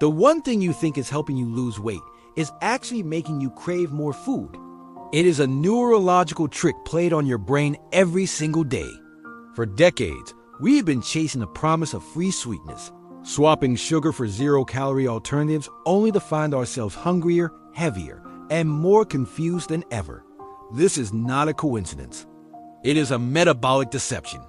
The one thing you think is helping you lose weight is actually making you crave more food. It is a neurological trick played on your brain every single day. For decades, we've been chasing the promise of free sweetness, swapping sugar for zero-calorie alternatives only to find ourselves hungrier, heavier, and more confused than ever. This is not a coincidence. It is a metabolic deception.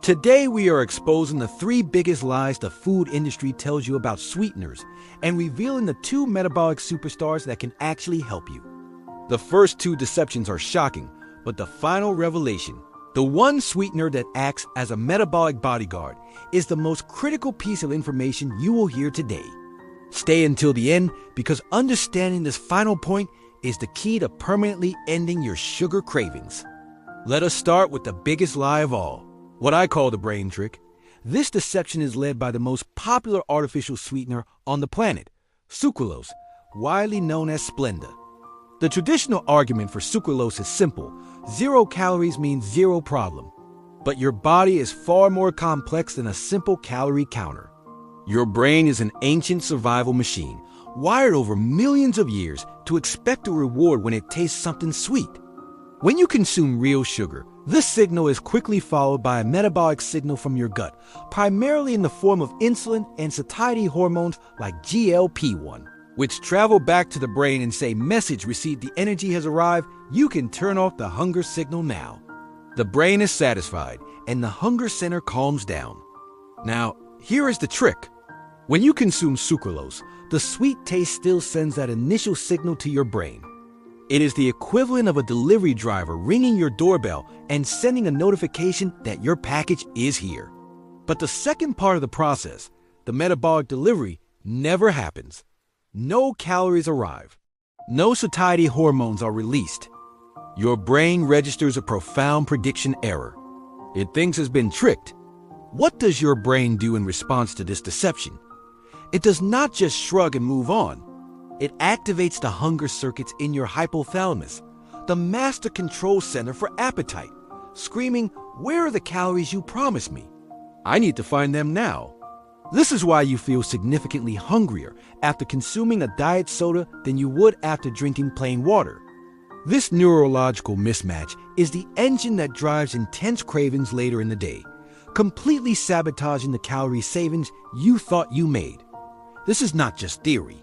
Today, we are exposing the 3 biggest lies the food industry tells you about sweeteners and revealing the 2 metabolic superstars that can actually help you. The first 2 deceptions are shocking, but the final revelation, the one sweetener that acts as a metabolic bodyguard, is the most critical piece of information you will hear today. Stay until the end because understanding this final point is the key to permanently ending your sugar cravings. Let us start with the biggest lie of all, what I call the brain trick. This deception is led by the most popular artificial sweetener on the planet, sucralose, widely known as Splenda. The traditional argument for sucralose is simple. 0 calories means 0 problem. But your body is far more complex than a simple calorie counter. Your brain is an ancient survival machine, wired over millions of years to expect a reward when it tastes something sweet. When you consume real sugar, this signal is quickly followed by a metabolic signal from your gut, primarily in the form of insulin and satiety hormones like GLP-1, which travel back to the brain and say, "Message received, the energy has arrived, you can turn off the hunger signal now." The brain is satisfied, and the hunger center calms down. Now, here is the trick. When you consume sucralose, the sweet taste still sends that initial signal to your brain. It is the equivalent of a delivery driver ringing your doorbell and sending a notification that your package is here. But the second part of the process, the metabolic delivery, never happens. No calories arrive. No satiety hormones are released. Your brain registers a profound prediction error. It thinks it's been tricked. What does your brain do in response to this deception? It does not just shrug and move on. It activates the hunger circuits in your hypothalamus, the master control center for appetite, screaming, "Where are the calories you promised me? I need to find them now." This is why you feel significantly hungrier after consuming a diet soda than you would after drinking plain water. This neurological mismatch is the engine that drives intense cravings later in the day, completely sabotaging the calorie savings you thought you made. This is not just theory.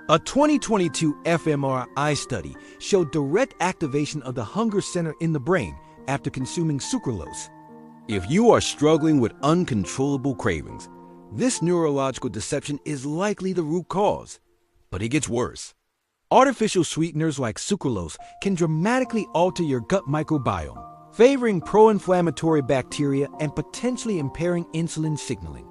A 2022 fMRI study showed direct activation of the hunger center in the brain after consuming sucralose. If you are struggling with uncontrollable cravings, this neurological deception is likely the root cause. But it gets worse. Artificial sweeteners like sucralose can dramatically alter your gut microbiome, favoring pro-inflammatory bacteria and potentially impairing insulin signaling.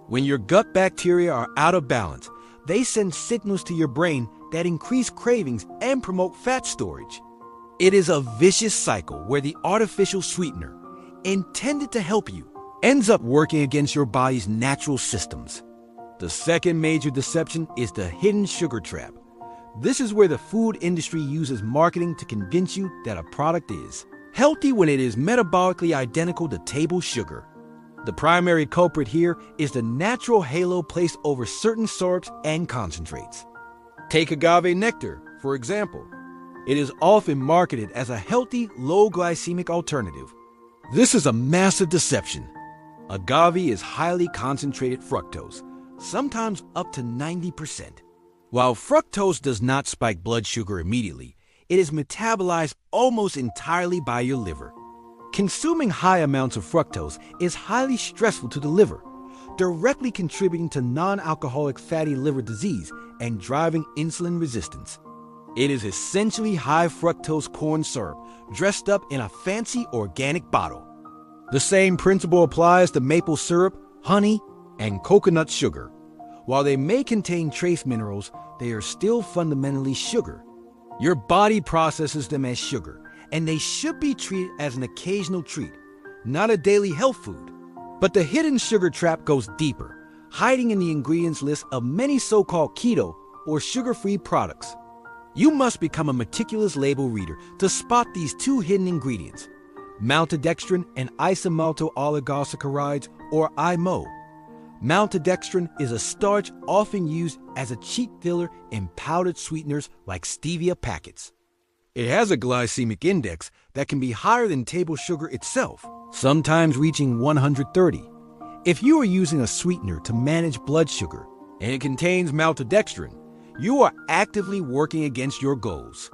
When your gut bacteria are out of balance, they send signals to your brain that increase cravings and promote fat storage. It is a vicious cycle where the artificial sweetener, intended to help you, ends up working against your body's natural systems. The second major deception is the hidden sugar trap. This is where the food industry uses marketing to convince you that a product is healthy when it is metabolically identical to table sugar. The primary culprit here is the natural halo placed over certain syrups and concentrates. Take agave nectar, for example. It is often marketed as a healthy, low-glycemic alternative. This is a massive deception. Agave is highly concentrated fructose, sometimes up to 90%. While fructose does not spike blood sugar immediately, it is metabolized almost entirely by your liver. Consuming high amounts of fructose is highly stressful to the liver, directly contributing to non-alcoholic fatty liver disease and driving insulin resistance. It is essentially high fructose corn syrup dressed up in a fancy organic bottle. The same principle applies to maple syrup, honey, and coconut sugar. While they may contain trace minerals, they are still fundamentally sugar. Your body processes them as sugar, and they should be treated as an occasional treat, not a daily health food. But the hidden sugar trap goes deeper, hiding in the ingredients list of many so-called keto or sugar-free products. You must become a meticulous label reader to spot these 2 hidden ingredients, maltodextrin and isomalto oligosaccharides, or IMO. Maltodextrin is a starch often used as a cheap filler in powdered sweeteners like Stevia packets. It has a glycemic index that can be higher than table sugar itself, sometimes reaching 130. If you are using a sweetener to manage blood sugar and it contains maltodextrin, you are actively working against your goals.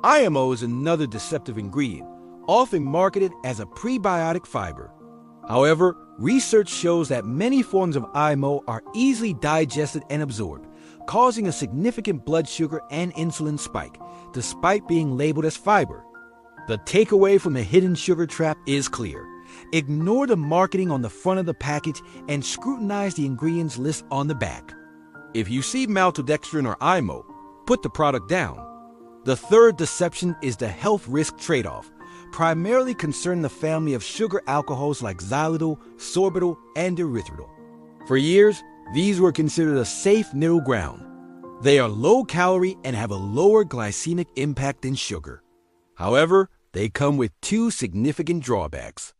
IMO is another deceptive ingredient, often marketed as a prebiotic fiber. However, research shows that many forms of IMO are easily digested and absorbed, causing a significant blood sugar and insulin spike, despite being labeled as fiber. The takeaway from the hidden sugar trap is clear. Ignore the marketing on the front of the package and scrutinize the ingredients list on the back. If you see maltodextrin or IMO, put the product down. The third deception is the health risk trade-off, primarily concerning the family of sugar alcohols like xylitol, sorbitol, and erythritol. For years, these were considered a safe middle ground. They are low-calorie and have a lower glycemic impact than sugar. However, they come with two significant drawbacks.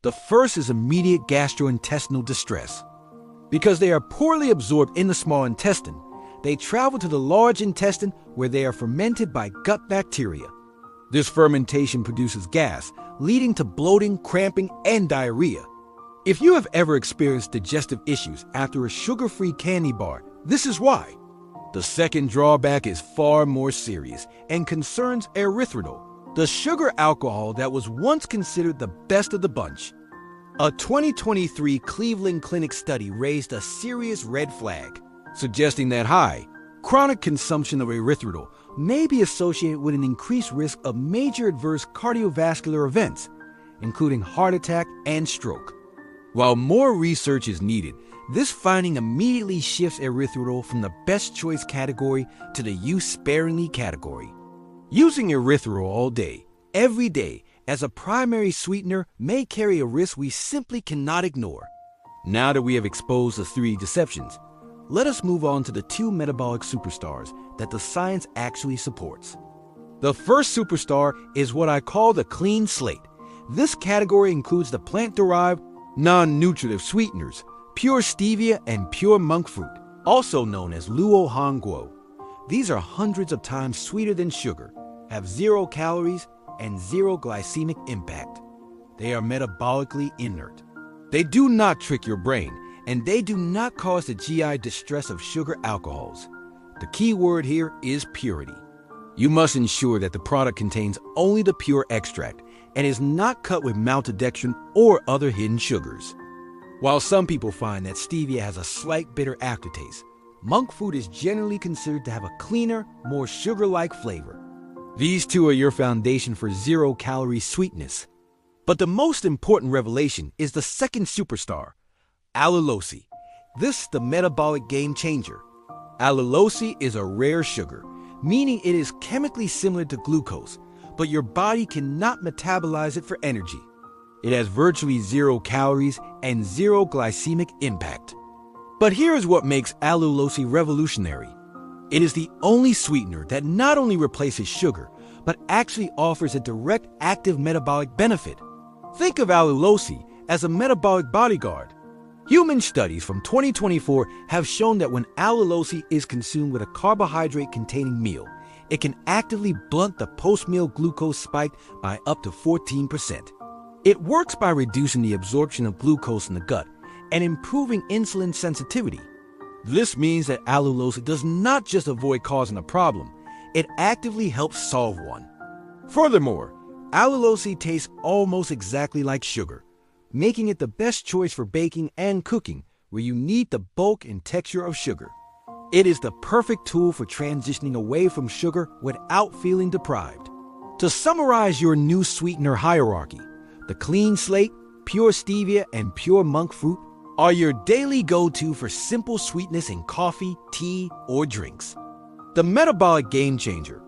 The first is immediate gastrointestinal distress. Because they are poorly absorbed in the small intestine, they travel to the large intestine where they are fermented by gut bacteria. This fermentation produces gas, leading to bloating, cramping, and diarrhea. If you have ever experienced digestive issues after a sugar-free candy bar, this is why. The second drawback is far more serious and concerns erythritol, the sugar alcohol that was once considered the best of the bunch. A 2023 Cleveland Clinic study raised a serious red flag, suggesting that high, chronic consumption of erythritol may be associated with an increased risk of major adverse cardiovascular events, including heart attack and stroke. While more research is needed, this finding immediately shifts erythritol from the best choice category to the use sparingly category. Using erythritol all day, every day, as a primary sweetener may carry a risk we simply cannot ignore. Now that we have exposed the three deceptions, let us move on to the two metabolic superstars that the science actually supports. The first superstar is what I call the clean slate. This category includes the plant-derived, non-nutritive sweeteners, pure stevia and pure monk fruit, also known as luo hangguo. These are hundreds of times sweeter than sugar, have 0 calories, and 0 glycemic impact. They are metabolically inert. They do not trick your brain, and they do not cause the GI distress of sugar alcohols. The key word here is purity. You must ensure that the product contains only the pure extract and is not cut with maltodextrin or other hidden sugars. While some people find that stevia has a slight bitter aftertaste, monk fruit is generally considered to have a cleaner, more sugar-like flavor. These two are your foundation for 0-calorie sweetness. But the most important revelation is the second superstar, Allulose. This is the metabolic game changer. Allulose is a rare sugar, meaning it is chemically similar to glucose, but your body cannot metabolize it for energy. It has virtually 0 calories and 0 glycemic impact. But here is what makes Allulose revolutionary. It is the only sweetener that not only replaces sugar, but actually offers a direct active metabolic benefit. Think of Allulose as a metabolic bodyguard. Human studies from 2024 have shown that when allulose is consumed with a carbohydrate-containing meal, it can actively blunt the post-meal glucose spike by up to 14%. It works by reducing the absorption of glucose in the gut and improving insulin sensitivity. This means that allulose does not just avoid causing a problem, it actively helps solve one. Furthermore, allulose tastes almost exactly like sugar, making it the best choice for baking and cooking where you need the bulk and texture of sugar. It is the perfect tool for transitioning away from sugar without feeling deprived. To summarize your new sweetener hierarchy, the clean slate, pure stevia, and pure monk fruit are your daily go-to for simple sweetness in coffee, tea, or drinks. The metabolic game changer,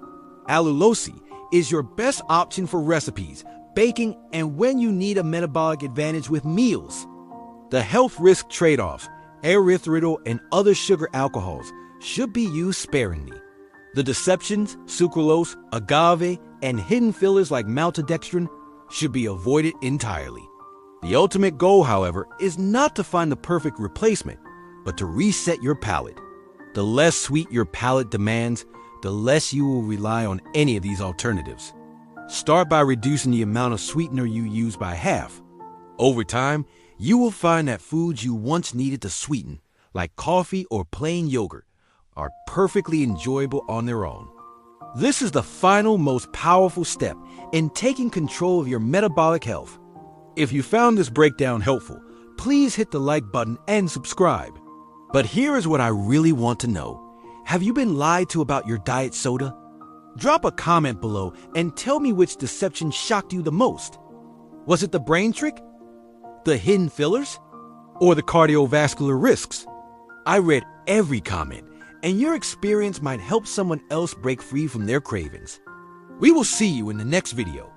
Allulose, is your best option for recipes, baking, and when you need a metabolic advantage with meals. The health risk trade-offs, erythritol, and other sugar alcohols should be used sparingly. The deceptions, sucralose, agave, and hidden fillers like maltodextrin should be avoided entirely. The ultimate goal, however, is not to find the perfect replacement, but to reset your palate. The less sweet your palate demands, the less you will rely on any of these alternatives. Start by reducing the amount of sweetener you use by half. Over time, you will find that foods you once needed to sweeten, like coffee or plain yogurt, are perfectly enjoyable on their own. This is the final, most powerful step in taking control of your metabolic health. If you found this breakdown helpful, please hit the like button and subscribe. But here is what I really want to know. Have you been lied to about your diet soda? Drop a comment below and tell me which deception shocked you the most. Was it the brain trick? The hidden fillers? Or the cardiovascular risks? I read every comment, and your experience might help someone else break free from their cravings. We will see you in the next video.